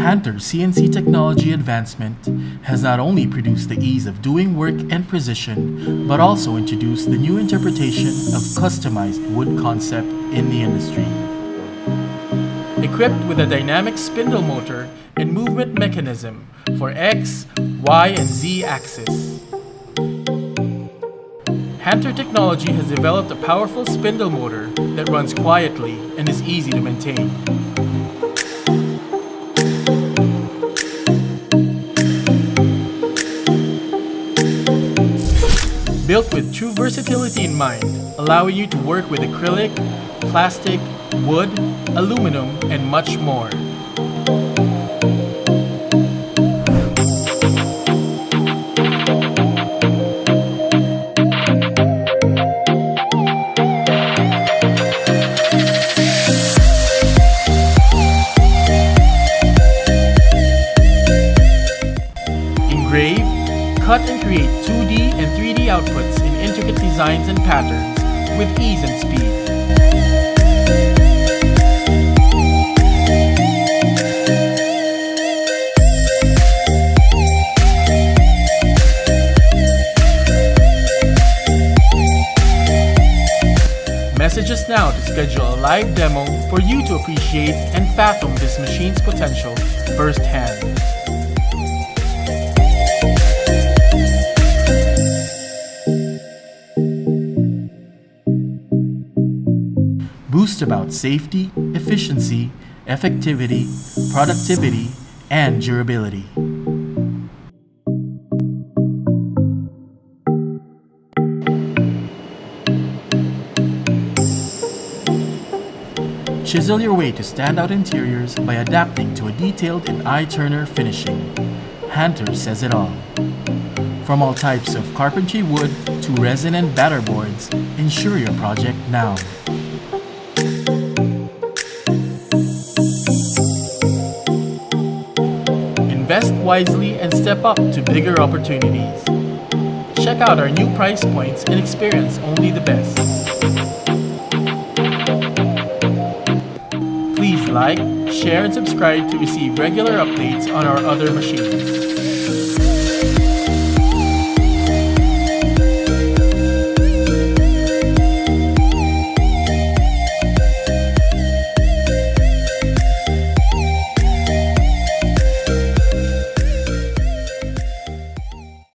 Hanter CNC technology advancement has not only produced the ease of doing work and precision, but also introduced the new interpretation of customized wood concept in the industry. Equipped with a dynamic spindle motor and movement mechanism for X, Y, and Z axis. Hanter Technology has developed a powerful spindle motor that runs quietly and is easy to maintain. Built with true versatility in mind, allowing you to work with acrylic, plastic, wood, aluminum, and much more. Engrave, cut and create 2D and 3D outputs in intricate designs and patterns with ease and speed. Message us now to schedule a live demo for you to appreciate and fathom this machine's potential firsthand. Boast about safety, efficiency, effectivity, productivity, and durability. Chisel your way to standout interiors by adapting to a detailed and eye-turner finishing. Hanter says it all. From all types of carpentry wood to resin and batter boards, ensure your project now. Invest wisely and step up to bigger opportunities. Check out our new price points and experience only the best. Please like, share, and subscribe to receive regular updates on our other machines.